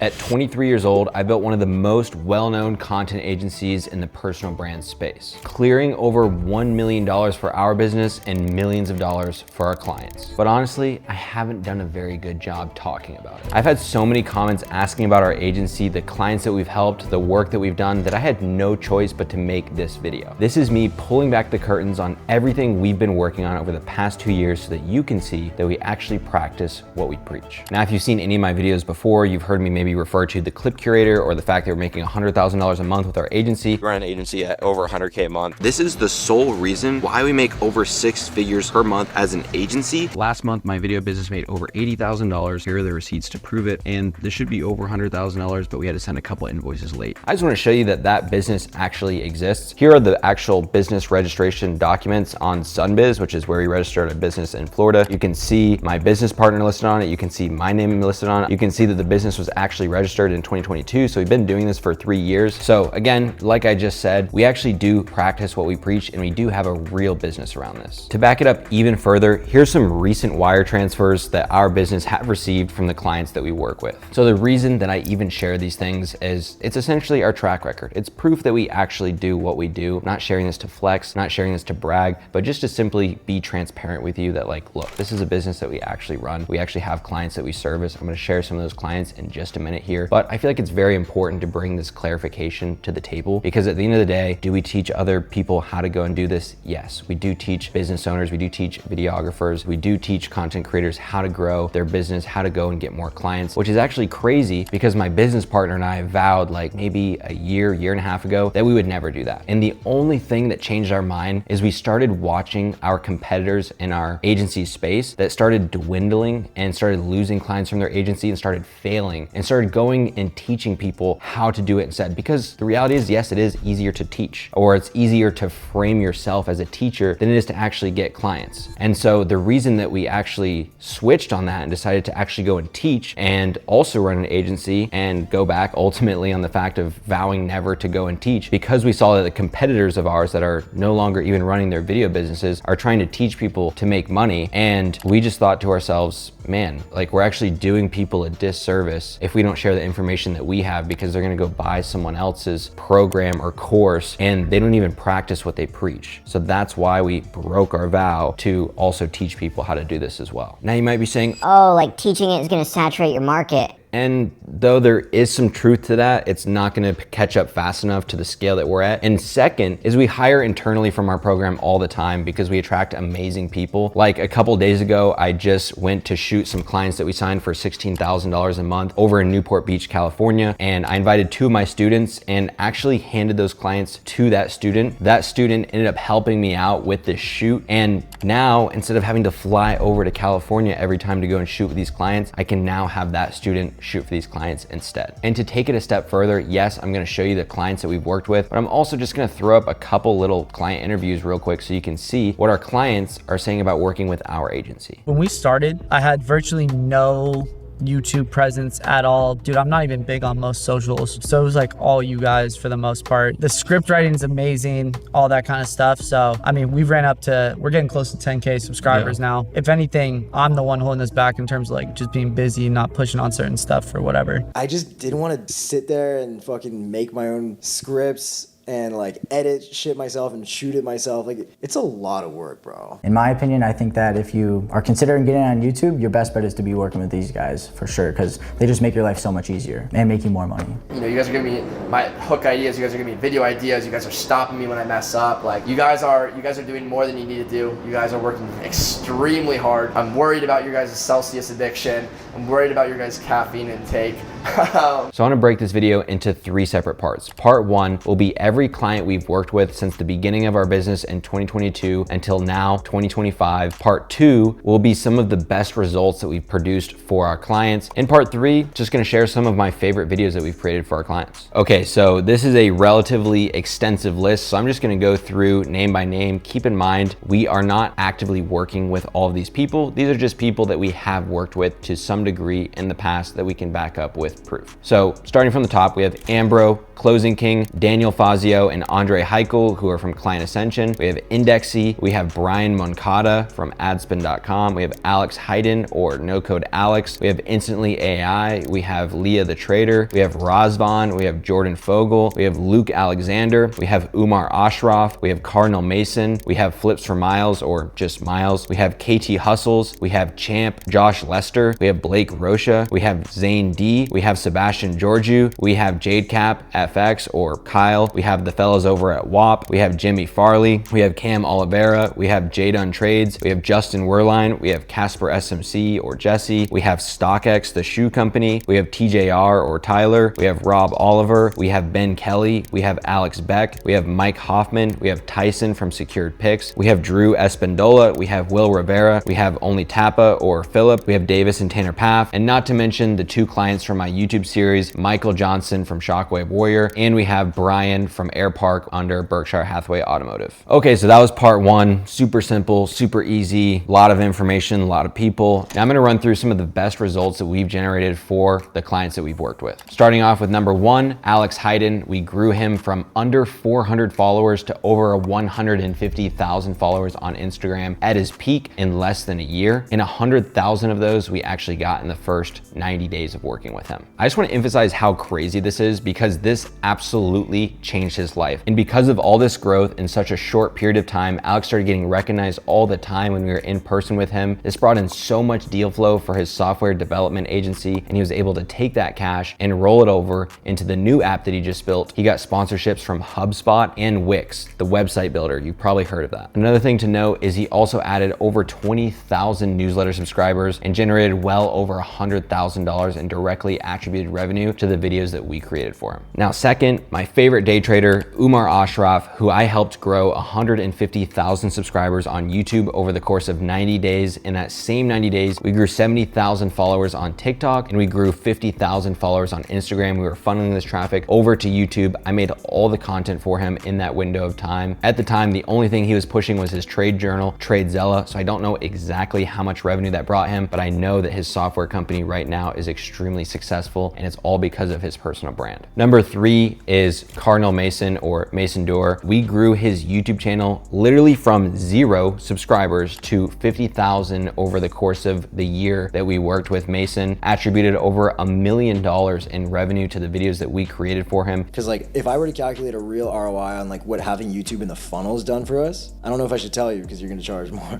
At 23 years old, I built one of the most well-known content agencies in the personal brand space, clearing over $1 million for our business and millions of dollars for our clients. But honestly, I haven't done a very good job talking about it. I've had so many comments asking about our agency, the clients that we've helped, the work that we've done, that I had no choice but to make this video. This is me pulling back the curtains on everything we've been working on over the past 2 years so that you can see that we actually practice what we preach. Now, if you've seen any of my videos before, you've heard me maybe refer to the clip curator or the fact that we're making $100,000 a month with our agency. We run an agency at over 100K a month. This is the sole reason why we make over 6 figures per month as an agency. Last month, my video business made over $80,000. Here are the receipts to prove it. And this should be over $100,000, but we had to send a couple invoices late. I just want to show you that that business actually exists. Here are the actual business registration documents on Sunbiz, which is where we registered a business in Florida. You can see my business partner listed on it. You can see my name listed on it. You can see that the business was actually registered in 2022. So we've been doing this for 3 years. So again, like I just said, we actually do practice what we preach and we do have a real business around this. To back it up even further, here's some recent wire transfers that our business have received from the clients that we work with. So the reason that I even share these things is it's essentially our track record. It's proof that we actually do what we do. I'm not sharing this to flex, not sharing this to brag, but just to simply be transparent with you that like, look, this is a business that we actually run. We actually have clients that we service. I'm gonna share some of those clients in just a minute here. But I feel like it's very important to bring this clarification to the table because at the end of the day, do we teach other people how to go and do this? Yes, we do teach business owners, we do teach videographers, we do teach content creators how to grow their business, how to go and get more clients, which is actually crazy because my business partner and I vowed like maybe a year and a half ago that we would never do that. And the only thing that changed our mind is we started watching our competitors in our agency space that started dwindling and started losing clients from their agency and started failing and started going and teaching people how to do it instead. Because the reality is, yes, it is easier to teach, or it's easier to frame yourself as a teacher than it is to actually get clients. And so the reason that we actually switched on that and decided to actually go and teach and also run an agency and go back ultimately on the fact of vowing never to go and teach, because we saw that the competitors of ours that are no longer even running their video businesses are trying to teach people to make money. And we just thought to ourselves, man, like we're actually doing people a disservice if we don't share the information that we have, because they're gonna go buy someone else's program or course and they don't even practice what they preach. So that's why we broke our vow to also teach people how to do this as well. Now you might be saying, oh, like teaching it is gonna saturate your market. and though there is some truth to that, it's not gonna catch up fast enough to the scale that we're at. And second is we hire internally from our program all the time because we attract amazing people. Like a couple days ago, I just went to shoot some clients that we signed for $16,000 a month over in Newport Beach, California. And I invited 2 of my students and actually handed those clients to that student. That student ended up helping me out with this shoot. And now, instead of having to fly over to California every time to go and shoot with these clients, I can now have that student shoot for these clients instead. And to take it a step further, yes, I'm gonna show you the clients that we've worked with, but I'm also just gonna throw up a couple little client interviews real quick so you can see what our clients are saying about working with our agency. When we started, I had virtually no YouTube presence at all. Dude, I'm not even big on most socials. So it was like all you guys for the most part. The script writing is amazing, all that kind of stuff. So, I mean, we're getting close to 10K subscribers now. If anything, I'm the one holding us back in terms of like just being busy, not pushing on certain stuff or whatever. I just didn't want to sit there and fucking make my own scripts and like edit shit myself and shoot it myself. Like, it's a lot of work, bro. In my opinion, I think that if you are considering getting on YouTube, your best bet is to be working with these guys for sure, because they just make your life so much easier and make you more money. You know, you guys are giving me my hook ideas, you guys are giving me video ideas, you guys are stopping me when I mess up. Like, you guys are doing more than you need to do. You guys are working extremely hard. I'm worried about your guys' Celsius addiction. I'm worried about your guys' caffeine intake. So I want to break this video into 3 separate parts. Part 1 will be every client we've worked with since the beginning of our business in 2022 until now, 2025. Part 2 will be some of the best results that we've produced for our clients. In part 3, just going to share some of my favorite videos that we've created for our clients. Okay, so this is a relatively extensive list, so I'm just going to go through name by name. Keep in mind, we are not actively working with all of these people. These are just people that we have worked with to some degree in the past that we can back up with proof. So starting from the top, we have Ambro, Closing King, Daniel Fazio, and Andre Heichel, who are from Client Ascension. We have Indexy. We have Brian Moncada from adspin.com. We have Alex Hayden, or No Code Alex. We have Instantly AI. We have Leah the Trader. We have Razvan. We have Jordan Fogel. We have Luke Alexander. We have Umar Ashraf. We have Cardinal Mason. We have Flips for Miles, or just Miles. We have KT Hustles. We have Champ Josh Lester. We have Blake Rocha. We have Zane D. We have Sebastian Georgiou. We have Jade Cap FX, or Kyle. We have the fellas over at WAP. We have Jimmy Farley. We have Cam Oliveira. We have Jadon Trades. We have Justin Werline. We have Casper SMC, or Jesse. We have StockX, the shoe company. We have TJR, or Tyler. We have Rob Oliver. We have Ben Kelly. We have Alex Beck. We have Mike Hoffman. We have Tyson from Secured Picks. We have Drew Espandola. We have Will Rivera. We have Only Tappa, or Philip. We have Davis and Tanner Paff. And not to mention the two clients from my YouTube series, Michael Johnson from Shockwave Warrior, and we have Brian from Air Park under Berkshire Hathaway Automotive. Okay, so that was part one. Super simple, super easy, a lot of information, a lot of people. Now I'm gonna run through some of the best results that we've generated for the clients that we've worked with. Starting off with number one, Alex Hayden. We grew him from under 400 followers to over 150,000 followers on Instagram at his peak in less than a year. And 100,000 of those we actually got in the first 90 days of working with him. I just want to emphasize how crazy this is, because this absolutely changed his life. And because of all this growth in such a short period of time, Alex started getting recognized all the time when we were in person with him. This brought in so much deal flow for his software development agency, and he was able to take that cash and roll it over into the new app that he just built. He got sponsorships from HubSpot and Wix, the website builder. You've probably heard of that. Another thing to note is he also added over 20,000 newsletter subscribers and generated well over $100,000 in directly attributed revenue to the videos that we created for him. Now, second, my favorite day trader, Umar Ashraf, who I helped grow 150,000 subscribers on YouTube over the course of 90 days. In that same 90 days, we grew 70,000 followers on TikTok, and we grew 50,000 followers on Instagram. We were funneling this traffic over to YouTube. I made all the content for him in that window of time. At the time, the only thing he was pushing was his trade journal, TradeZella. So I don't know exactly how much revenue that brought him, but I know that his software company right now is extremely successful, and it's all because of his personal brand. Number three is Cardinal Mason, or Mason Door. We grew his YouTube channel literally from 0 subscribers to 50,000 over the course of the year that we worked with Mason, attributed over $1 million in revenue to the videos that we created for him. Because like, if I were to calculate a real ROI on like what having YouTube in the funnel has done for us, I don't know if I should tell you because you're gonna charge more,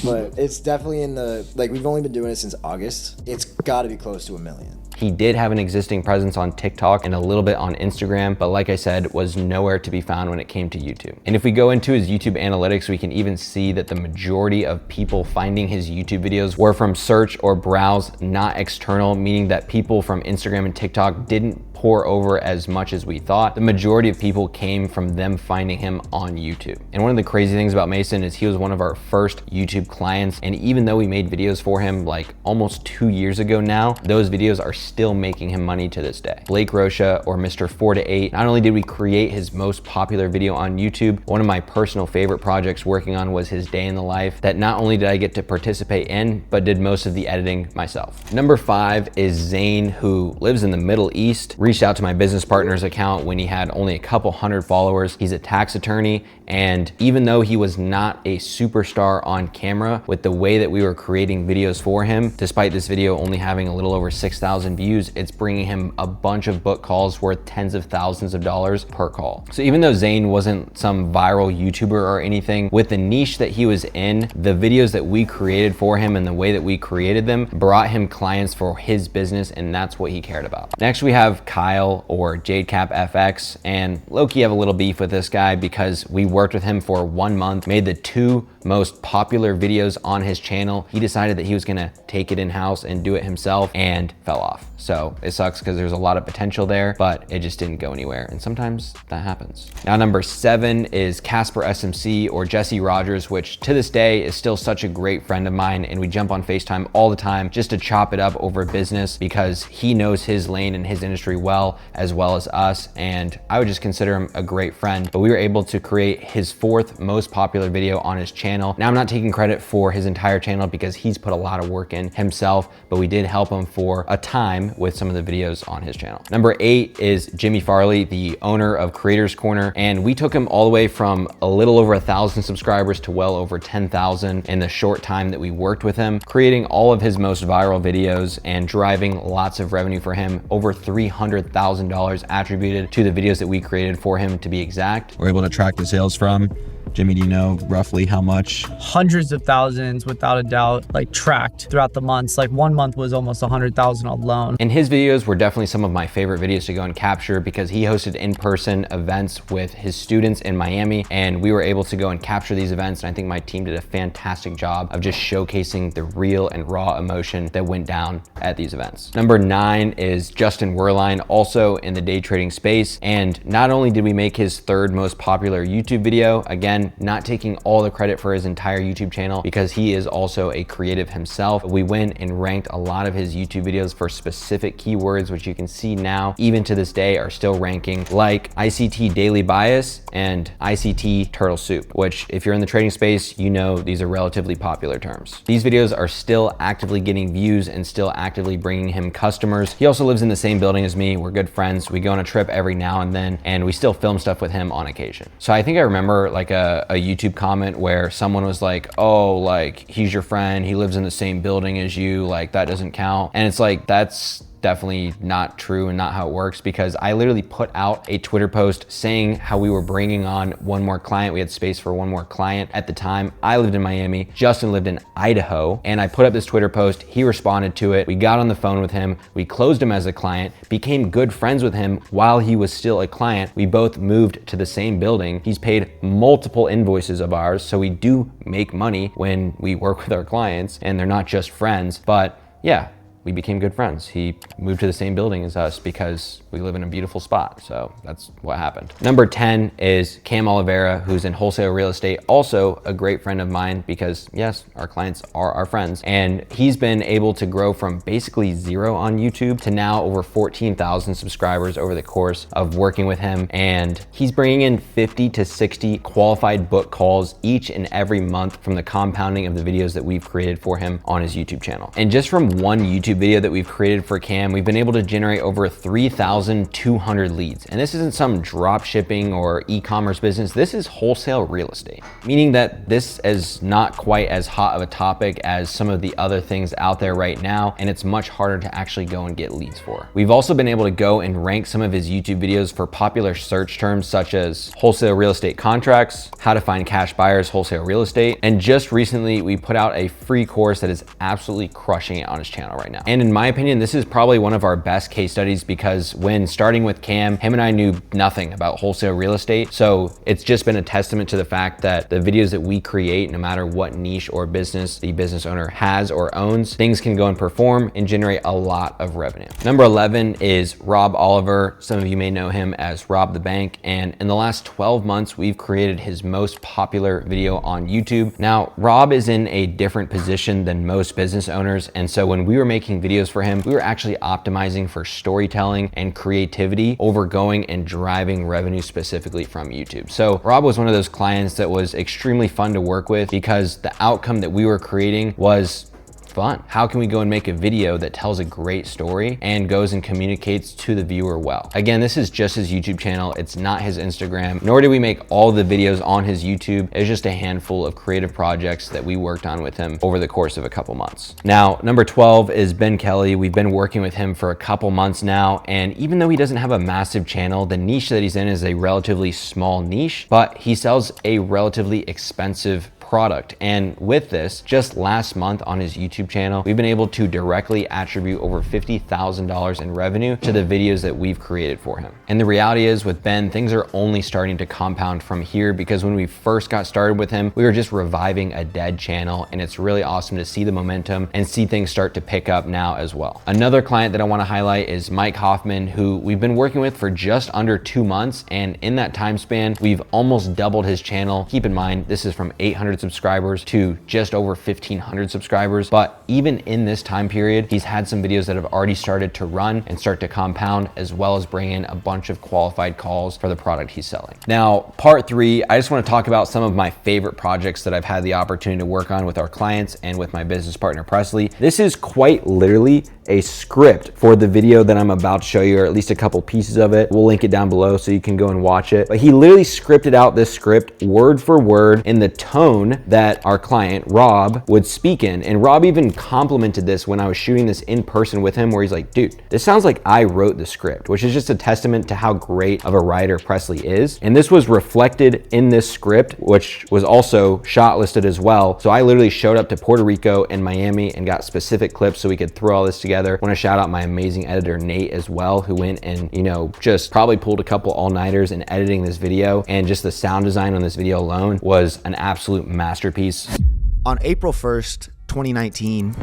but it's definitely in the, like, we've only been doing it since August. It's gotta be close to $1 million. He did have an existing presence on TikTok and a little bit on Instagram, but like I said, was nowhere to be found when it came to YouTube. And if we go into his YouTube analytics, we can even see that the majority of people finding his YouTube videos were from search or browse, not external, meaning that people from Instagram and TikTok didn't pour over as much as we thought. The majority of people came from them finding him on YouTube. And one of the crazy things about Mason is he was one of our first YouTube clients. And even though we made videos for him like almost 2 years ago now, those videos are still making him money to this day. Blake Rocha, or Mr. 4 to 8, not only did we create his most popular video on YouTube, one of my personal favorite projects working on was his day in the life that not only did I get to participate in, but did most of the editing myself. Number 5 is Zane, who lives in the Middle East. Reached out to my business partner's account when he had only a couple hundred followers. He's a tax attorney, and even though he was not a superstar on camera, with the way that we were creating videos for him, despite this video only having a little over 6,000 views, it's bringing him a bunch of book calls worth tens of thousands of dollars per call. So even though Zane wasn't some viral YouTuber or anything, with the niche that he was in, the videos that we created for him and the way that we created them brought him clients for his business, and that's what he cared about. Next, we have Kyle, or JadeCap FX, and low-key have a little beef with this guy because we worked with him for 1 month, made the 2 most popular videos on his channel. He decided that he was gonna take it in-house and do it himself, and fell off. So it sucks because there's a lot of potential there, but it just didn't go anywhere, and sometimes that happens. Now, number 7 is Casper SMC, or Jesse Rogers, which to this day is still such a great friend of mine, and we jump on FaceTime all the time just to chop it up over business because he knows his lane and his industry well as us, and I would just consider him a great friend. But we were able to create his 4th most popular video on his channel channel. Now I'm not taking credit for his entire channel because he's put a lot of work in himself, but we did help him for a time with some of the videos on his channel. Number 8 is Jimmy Farley, the owner of Creators Corner. And we took him all the way from a little over 1,000 subscribers to well over 10,000 in the short time that we worked with him, creating all of his most viral videos and driving lots of revenue for him. Over $300,000 attributed to the videos that we created for him, to be exact. We're able to track the sales from. Jimmy, do you know roughly how much? Hundreds of thousands, without a doubt, like tracked throughout the months. Like one month was almost 100,000 alone. And his videos were definitely some of my favorite videos to go and capture because he hosted in-person events with his students in Miami, and we were able to go and capture these events. And I think my team did a fantastic job of just showcasing the real and raw emotion that went down at these events. Number 9 is Justin Werline, also in the day trading space. And not only did we make his 3rd most popular YouTube video, again, not taking all the credit for his entire YouTube channel because he is also a creative himself. We went and ranked a lot of his YouTube videos for specific keywords, which you can see now, even to this day, are still ranking, like ICT Daily Bias and ICT Turtle Soup, which if you're in the trading space, you know these are relatively popular terms. These videos are still actively getting views and still actively bringing him customers. He also lives in the same building as me. We're good friends. We go on a trip every now and then, and we still film stuff with him on occasion. So I think I remember like a YouTube comment where someone was like, oh, like he's your friend, he lives in the same building as you, like that doesn't count. And it's like, that's definitely not true and not how it works, because I literally put out a Twitter post saying how we were bringing on one more client. We had space for one more client at the time. I lived in Miami, Justin lived in Idaho, and I put up this Twitter post. He responded to it. We got on the phone with him. We closed him as a client, became good friends with him while he was still a client. We both moved to the same building. He's paid multiple invoices of ours, so we do make money when we work with our clients and they're not just friends. But yeah, we became good friends. He moved to the same building as us because we live in a beautiful spot. So that's what happened. Number 10 is Cam Oliveira, who's in wholesale real estate, also a great friend of mine because yes, our clients are our friends. And he's been able to grow from basically 0 on YouTube to now over 14,000 subscribers over the course of working with him. And he's bringing in 50 to 60 qualified book calls each and every month from the compounding of the videos that we've created for him on his YouTube channel. And just from one YouTube video that we've created for Cam, we've been able to generate over 3,200 leads. And this isn't some drop shipping or e-commerce business. This is wholesale real estate, meaning that this is not quite as hot of a topic as some of the other things out there right now. And it's much harder to actually go and get leads for. We've also been able to go and rank some of his YouTube videos for popular search terms such as wholesale real estate contracts, how to find cash buyers, wholesale real estate. And just recently we put out a free course that is absolutely crushing it on his channel right now. And in my opinion, this is probably one of our best case studies because when starting with Cam, him and I knew nothing about wholesale real estate. So it's just been a testament to the fact that the videos that we create, no matter what niche or business the business owner has or owns, things can go and perform and generate a lot of revenue. Number 11 is Rob Oliver. Some of you may know him as Rob the Bank. And in the last 12 months, we've created his most popular video on YouTube. Now, Rob is in a different position than most business owners. And so when we were making videos for him, we were actually optimizing for storytelling and creativity over going and driving revenue specifically from YouTube. So Rob was one of those clients that was extremely fun to work with because the outcome that we were creating was fun. How can we go and make a video that tells a great story and goes and communicates to the viewer well? Again, this is just his YouTube channel. It's not his Instagram, nor did we make all the videos on his YouTube. It's just a handful of creative projects that we worked on with him over the course of a couple months. Now, number 12 is Ben Kelly. We've been working with him for a couple months now. And even though he doesn't have a massive channel, the niche that he's in is a relatively small niche, but he sells a relatively expensive product. And with this, just last month on his YouTube channel, we've been able to directly attribute over $50,000 in revenue to the videos that we've created for him. And the reality is with Ben, things are only starting to compound from here because when we first got started with him, we were just reviving a dead channel, and it's really awesome to see the momentum and see things start to pick up now as well. Another client that I want to highlight is Mike Hoffman, who we've been working with for just under 2 months. And in that time span, we've almost doubled his channel. Keep in mind, this is from 800 subscribers to just over 1,500 subscribers, but But even in this time period, he's had some videos that have already started to run and start to compound, as well as bring in a bunch of qualified calls for the product he's selling. Now, part 3, I just want to talk about some of my favorite projects that I've had the opportunity to work on with our clients and with my business partner, Presley. This is quite literally a script for the video that I'm about to show you, or at least a couple pieces of it. We'll link it down below so you can go and watch it. But he literally scripted out this script word for word in the tone that our client, Rob, would speak in. And Rob even complimented this when I was shooting this in person with him, where he's like, dude, this sounds like I wrote the script, which is just a testament to how great of a writer Presley is. And this was reflected in this script, which was also shot listed as well. So I literally showed up to Puerto Rico and Miami and got specific clips so we could throw all this together. I want to shout out my amazing editor, Nate, as well, who went and, you know, just probably pulled a couple all-nighters in editing this video. And just the sound design on this video alone was an absolute masterpiece. On April 1st, 2019,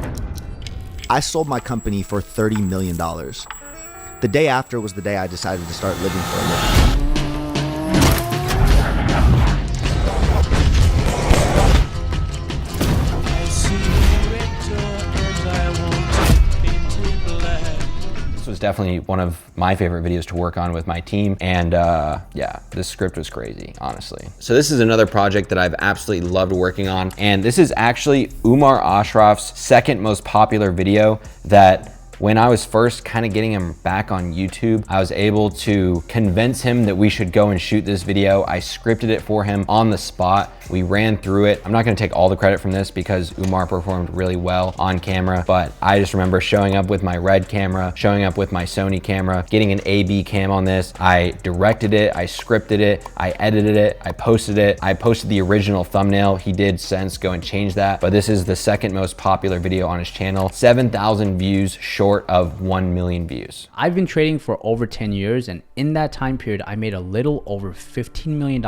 I sold my company for $30 million. The day after was the day I decided to start living for a living. This was definitely one of my favorite videos to work on with my team. And yeah, this script was crazy, honestly. So this is another project that I've absolutely loved working on. And this is actually Umar Ashraf's second most popular video that when I was first kind of getting him back on YouTube, I was able to convince him that we should go and shoot this video. I scripted it for him on the spot. We ran through it. I'm not gonna take all the credit from this because Umar performed really well on camera, but I just remember showing up with my Red camera, showing up with my Sony camera, getting an AB cam on this. I directed it, I scripted it, I edited it, I posted it. I posted the original thumbnail. He did since go and change that, but this is the second most popular video on his channel. 7,000 views short of 1 million views. I've been trading for over 10 years, and in that time period, I made a little over $15 million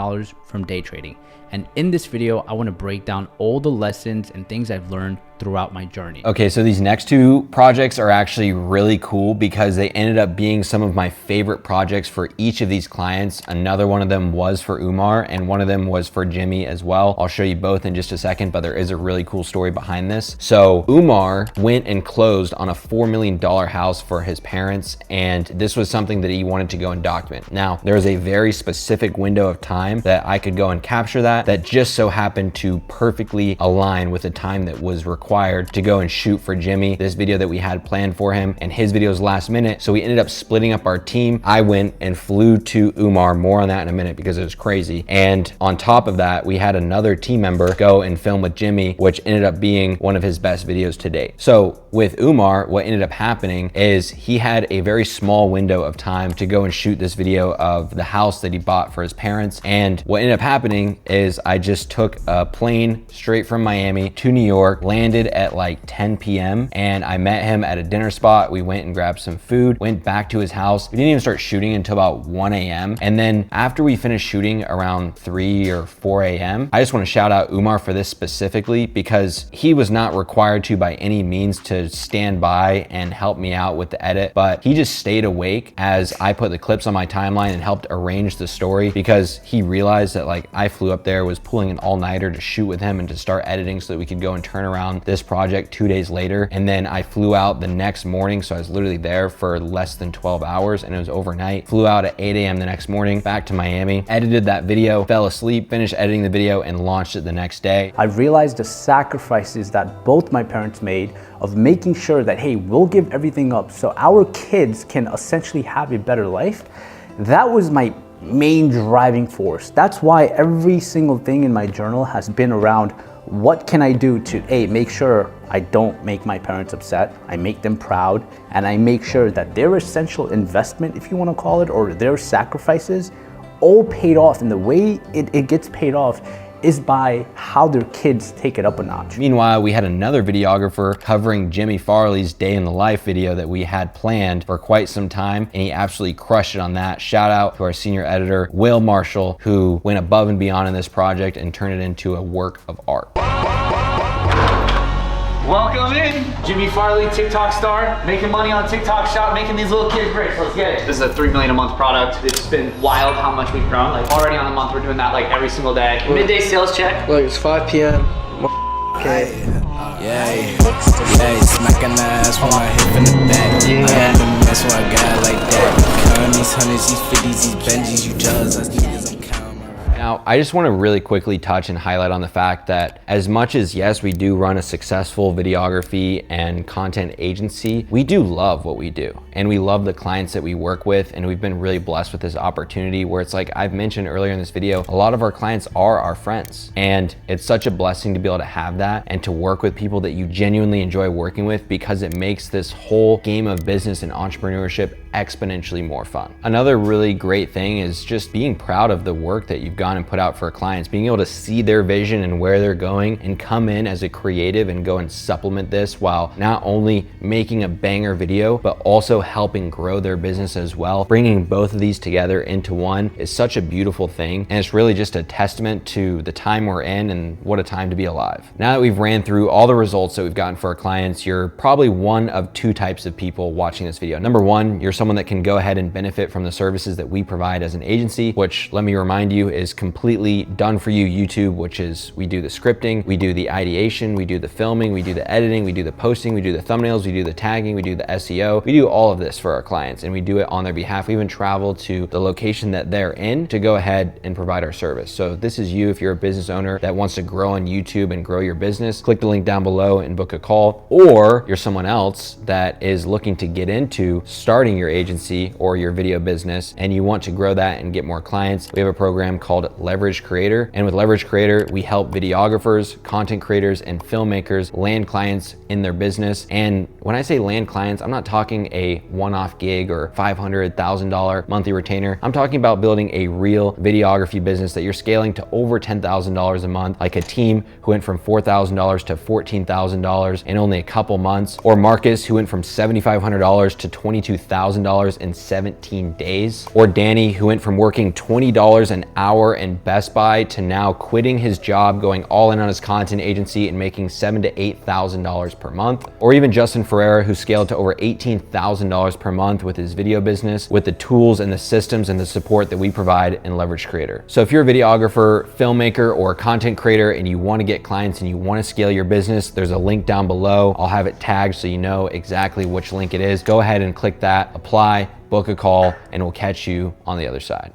from day trading. And in this video, I want to break down all the lessons and things I've learned throughout my journey. Okay, so these next two projects are actually really cool because they ended up being some of my favorite projects for each of these clients. Another one of them was for Umar and one of them was for Jimmy as well. I'll show you both in just a second, but there is a really cool story behind this. So Umar went and closed on a $4 million house for his parents, and this was something that he wanted to go and document. Now, there is a very specific window of time that I could go and capture that just so happened to perfectly align with the time that was required to go and shoot for Jimmy, this video that we had planned for him, and his videos last minute. So we ended up splitting up our team. I went and flew to Umar, more on that in a minute because it was crazy. And on top of that, we had another team member go and film with Jimmy, which ended up being one of his best videos to date. So with Umar, what ended up happening is he had a very small window of time to go and shoot this video of the house that he bought for his parents. And what ended up happening is I just took a plane straight from Miami to New York, landed at like 10 p.m. and I met him at a dinner spot. We went and grabbed some food, went back to his house. We didn't even start shooting until about 1 a.m. And then after we finished shooting around 3 or 4 a.m., I just want to shout out Umar for this specifically because he was not required to by any means to stand by and help me out with the edit, but he just stayed awake as I put the clips on my timeline and helped arrange the story because he realized that like I flew up there, was pulling an all-nighter to shoot with him and to start editing so that we could go and turn around this project 2 days later. And then I flew out the next morning, so I was literally there for less than 12 hours and it was overnight. Flew out at 8 a.m. the next morning, back to Miami, edited that video, fell asleep, finished editing the video and launched it the next day. I realized the sacrifices that both my parents made of making sure that, hey, we'll give everything up so our kids can essentially have a better life. That was my main driving force. That's why every single thing in my journal has been around what can I do to make sure I don't make my parents upset, I make them proud, and I make sure that their essential investment, if you want to call it, or their sacrifices all paid off. And the way it gets paid off is by how their kids take it up a notch. Meanwhile, we had another videographer covering Jimmy Farley's day in the life video that we had planned for quite some time, and he absolutely crushed it on that. Shout out to our senior editor, Will Marshall, who went above and beyond in this project and turned it into a work of art. Welcome in, Jimmy Farley, TikTok star, making money on TikTok Shop, making these little kids rich. Let's get it. This is a $3 million a month product. It's been wild how much we've grown. Like already on the month, we're doing that like every single day. Midday sales check. Look, it's 5 p.m. Okay. Yeah, smacking the ass from my hip in the back. I am the mess when I got like that. Counting these hundreds, these 50s, these Benjis, you jealous, us niggas, I'm counting. Now, I just want to really quickly touch and highlight on the fact that as much as, yes, we do run a successful videography and content agency, we do love what we do. And we love the clients that we work with. And we've been really blessed with this opportunity where it's like I've mentioned earlier in this video, a lot of our clients are our friends. And it's such a blessing to be able to have that and to work with people that you genuinely enjoy working with, because it makes this whole game of business and entrepreneurship exponentially more fun. Another really great thing is just being proud of the work that you've gone and put out for clients, being able to see their vision and where they're going and come in as a creative and go and supplement this while not only making a banger video, but also helping grow their business as well. Bringing both of these together into one is such a beautiful thing. And it's really just a testament to the time we're in and what a time to be alive. Now that we've ran through all the results that we've gotten for our clients, you're probably one of two types of people watching this video. Number one, you're someone that can go ahead and benefit from the services that we provide as an agency, which, let me remind you, is completely done for you YouTube, which is we do the scripting, we do the ideation, we do the filming, we do the editing, we do the posting, we do the thumbnails, we do the tagging, we do the SEO. We do all of this for our clients and we do it on their behalf. We even travel to the location that they're in to go ahead and provide our service. So this is you if you're a business owner that wants to grow on YouTube and grow your business. Click the link down below and book a call. Or you're someone else that is looking to get into starting your agency or your video business and you want to grow that and get more clients. We have a program called Leverage Creator. And with Leverage Creator, we help videographers, content creators, and filmmakers land clients in their business. And when I say land clients, I'm not talking a one-off gig or $500,000 monthly retainer. I'm talking about building a real videography business that you're scaling to over $10,000 a month, like a team who went from $4,000 to $14,000 in only a couple months, or Marcus who went from $7,500 to $22,000 in 17 days, or Danny who went from working $20 an hour in Best Buy to now quitting his job, going all in on his content agency and making $7,000 to $8,000 per month, or even Justin Ferreira who scaled to over $18,000 per month with his video business with the tools and the systems and the support that we provide in Leverage Creator. So if you're a videographer, filmmaker, or content creator and you want to get clients and you want to scale your business, there's a link down below. I'll have it tagged so you know exactly which link it is. Go ahead and click that, apply, book a call, and we'll catch you on the other side.